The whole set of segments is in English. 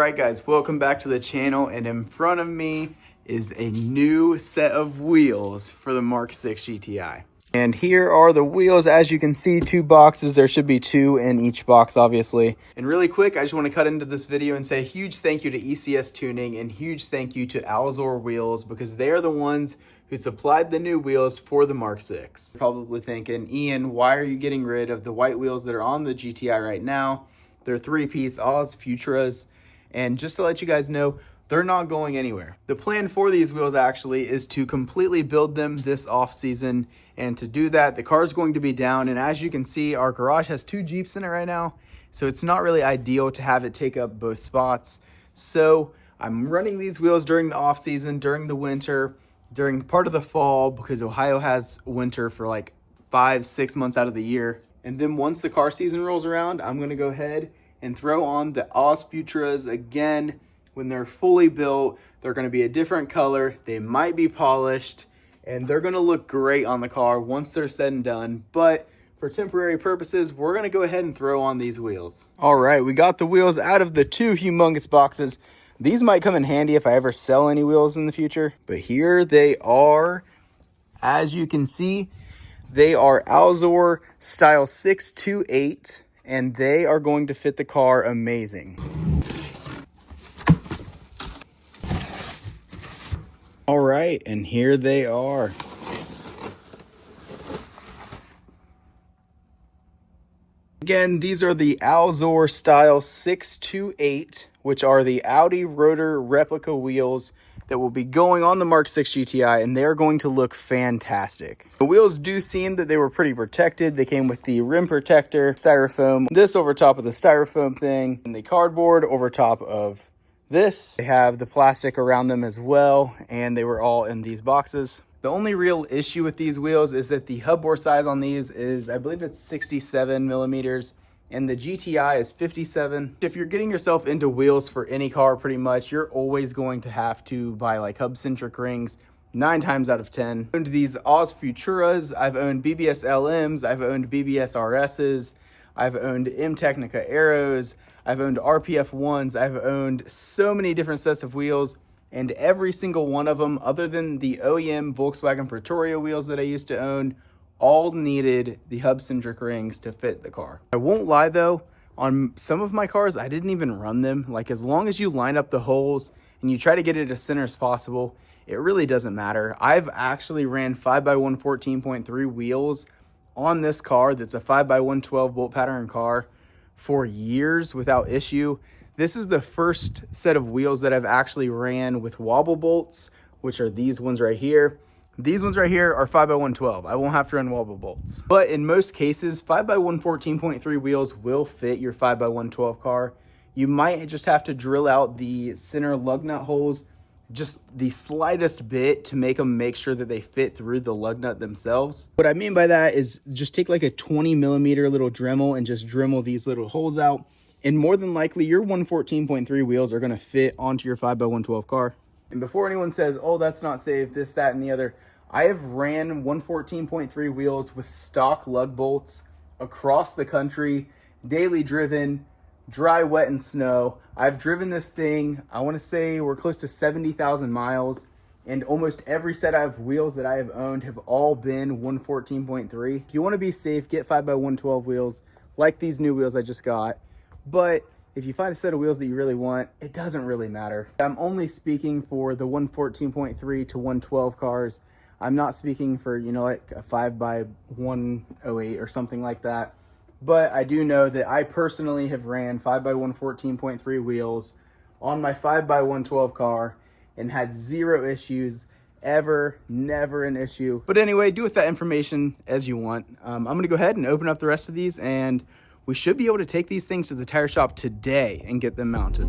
Alright guys, welcome back to the channel, and in front of me is a new set of wheels for the Mark 6 GTI. And here are the wheels. As you can see, two boxes. There should be two in each box, obviously. And really quick, I just want to cut into this video and say a huge thank you to ECS Tuning and huge thank you to Alzor Wheels, because they are the ones who supplied the new wheels for the Mark 6. Probably thinking, Ian, why are you getting rid of the white wheels that are on the GTI right now? They're three-piece Oz Futras. And just to let you guys know, they're not going anywhere. The plan for these wheels actually is to completely build them this off season. And to do that, the car is going to be down. And as you can see, our garage has two Jeeps in it right now. So it's not really ideal to have it take up both spots. So I'm running these wheels during the off season, during the winter, during part of the fall, because Ohio has winter for like 5-6 months out of the year. And then once the car season rolls around, I'm gonna go ahead and throw on the Oz Futras again. When they're fully built, they're gonna be a different color. They might be polished, and they're gonna look great on the car once they're said and done. But for temporary purposes, we're gonna go ahead and throw on these wheels. All right, we got the wheels out of the two humongous boxes. These might come in handy if I ever sell any wheels in the future, but here they are. As you can see, they are Alzor style 628, and they are going to fit the car amazing. All right, and here they are. Again, these are the Alzor style 628, which are the Audi rotor replica wheels that will be going on the Mark 6 GTI, and they're going to look fantastic. The wheels do seem that they were pretty protected. They came with the rim protector, styrofoam, this over top of the styrofoam thing, and the cardboard over top of this. They have the plastic around them as well, and they were all in these boxes. The only real issue with these wheels is that the hub bore size on these is, I believe it's 67 millimeters, and the GTI is 57. If you're getting yourself into wheels for any car, pretty much, you're always going to have to buy like hub-centric rings 9 times out of 10. I've owned these Oz Futuras, I've owned BBS LMs, I've owned BBS RSs, I've owned M Technica Aeros, I've owned RPF 1s, I've owned so many different sets of wheels, and every single one of them, other than the OEM Volkswagen Pretoria wheels that I used to own, all needed the hub-centric rings to fit the car. I won't lie though, on some of my cars, I didn't even run them. Like, as long as you line up the holes and you try to get it as center as possible, it really doesn't matter. I've actually ran 5x1 14.3 wheels on this car that's a 5x1 12 bolt pattern car for years without issue. This is the first set of wheels that I've actually ran with wobble bolts, which are these ones right here. These ones right here are 5x1 12. I won't have to run wobble bolts. But in most cases, 5x1 14.3 wheels will fit your 5x1 12 car. You might just have to drill out the center lug nut holes just the slightest bit to make sure that they fit through the lug nut themselves. What I mean by that is just take like a 20 millimeter little Dremel and just Dremel these little holes out. And more than likely, your 114.3 wheels are going to fit onto your 5x112 car. And before anyone says, oh, that's not safe, this, that, and the other, I have ran 114.3 wheels with stock lug bolts across the country, daily driven, dry, wet, and snow. I've driven this thing, I want to say we're close to 70,000 miles, and almost every set of wheels that I have owned have all been 114.3. If you want to be safe, get 5x112 wheels like these new wheels I just got. But if you find a set of wheels that you really want, it doesn't really matter. I'm only speaking for the 114.3 to 112 cars. I'm not speaking for, you know, like a 5x108 or something like that. But I do know that I personally have ran 5x1 14.3 wheels on my 5x112 car and had zero issues ever, never an issue. But anyway, do with that information as you want. I'm going to go ahead and open up the rest of these, and we should be able to take these things to the tire shop today and get them mounted.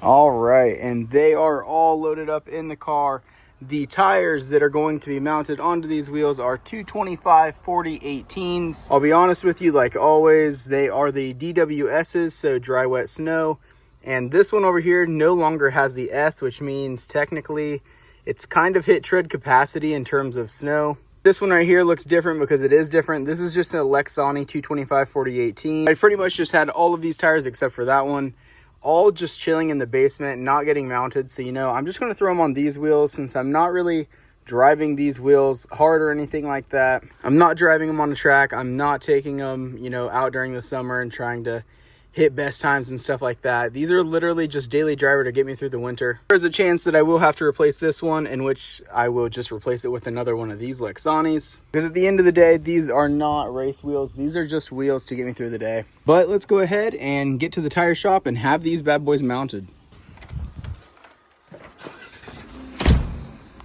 All right, and they are all loaded up in the car. The tires that are going to be mounted onto these wheels are 225/40/18s. I'll be honest with you, like always, they are the DWSs, so dry, wet, snow. And this one over here no longer has the S, which means technically it's kind of hit tread capacity in terms of snow. This one right here looks different because it is different. This is just a Lexani 225/40/18. I pretty much just had all of these tires except for that one, all just chilling in the basement, not getting mounted. So, you know, I'm just going to throw them on these wheels since I'm not really driving these wheels hard or anything like that. I'm not driving them on the track. I'm not taking them, you know, out during the summer and trying to hit best times and stuff like that. These are literally just daily driver to get me through the winter. There's a chance that I will have to replace this one, in which I will just replace it with another one of these Lexanis, because at the end of the day, these are not race wheels. These are just wheels to get me through the day. But let's go ahead and get to the tire shop and have these bad boys mounted.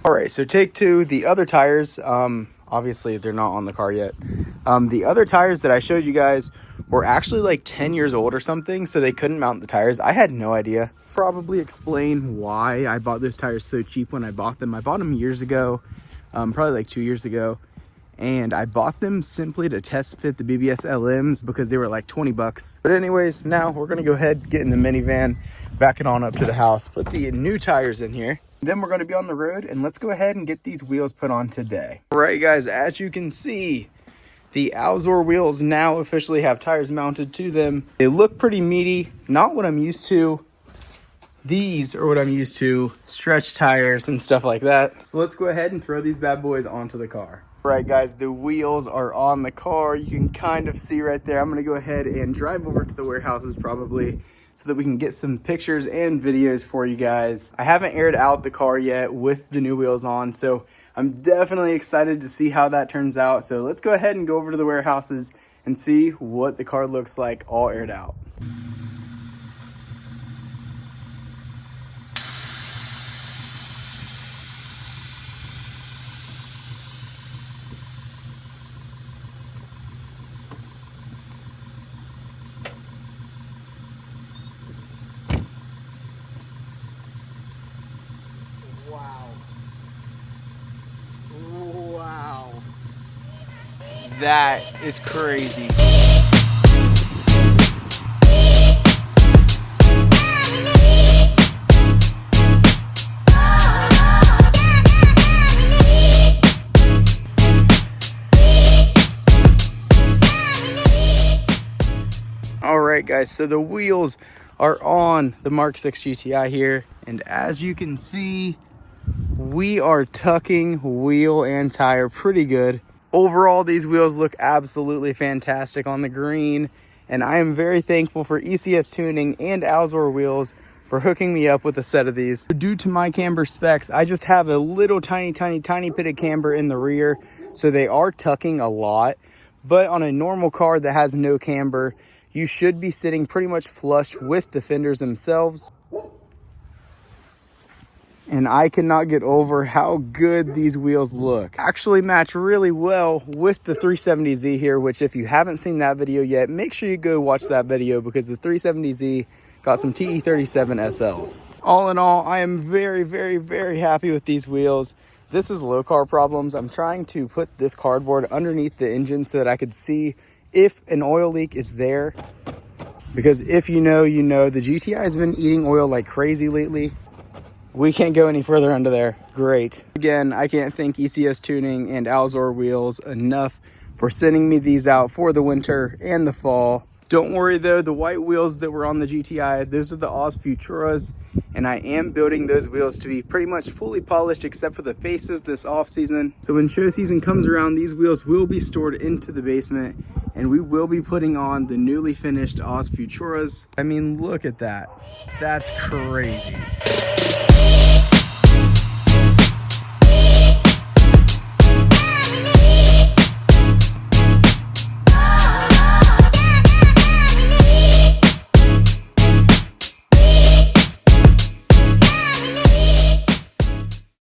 All right, so take two. The other tires, obviously they're not on the car yet. The other tires that I showed you guys were actually like 10 years old or something, so they couldn't mount the tires. I had no idea. Probably explain why I bought those tires so cheap when I bought them. I bought them years ago, probably like 2 years ago, and I bought them simply to test fit the BBS LMs because they were like 20 bucks. But anyways, now we're gonna go ahead, get in the minivan, back it on up to the house, put the new tires in here. Then we're going to be on the road, and let's go ahead and get these wheels put on today. All right, guys, as you can see, the Alzor wheels now officially have tires mounted to them. They look pretty meaty, not what I'm used to. These are what I'm used to, stretch tires and stuff like that. So let's go ahead and throw these bad boys onto the car. All right, guys, the wheels are on the car. You can kind of see right there. I'm going to go ahead and drive over to the warehouses probably, so that we can get some pictures and videos for you guys. I haven't aired out the car yet with the new wheels on, so I'm definitely excited to see how that turns out. So let's go ahead and go over to the warehouses and see what the car looks like all aired out. Wow. That is crazy. All right, guys, so the wheels are on the Mark 6 GTI here, and as you can see, we are tucking wheel and tire pretty good. Overall, these wheels look absolutely fantastic on the green, and I am very thankful for ECS Tuning and Alzor Wheels for hooking me up with a set of these. Due to my camber specs, I just have a little tiny bit of camber in the rear, so they are tucking a lot. But on a normal car that has no camber, you should be sitting pretty much flush with the fenders themselves. And I cannot get over how good these wheels look. Actually match really well with the 370Z here, which if you haven't seen that video yet, make sure you go watch that video because the 370Z got some TE37 SLs. All in all, I am very happy with these wheels. This is low car problems. I'm trying to put this cardboard underneath the engine so that I could see if an oil leak is there. Because if you know, you know, the GTI has been eating oil like crazy lately. We can't go any further under there. Great. Again, I can't thank ECS Tuning and Alzor Wheels enough for sending me these out for the winter and the fall. Don't worry though, the white wheels that were on the GTI, those are the Oz Futuras, and I am building those wheels to be pretty much fully polished except for the faces this off season. So when show season comes around, these wheels will be stored into the basement, and we will be putting on the newly finished Oz Futuras. I mean, look at that. That's crazy.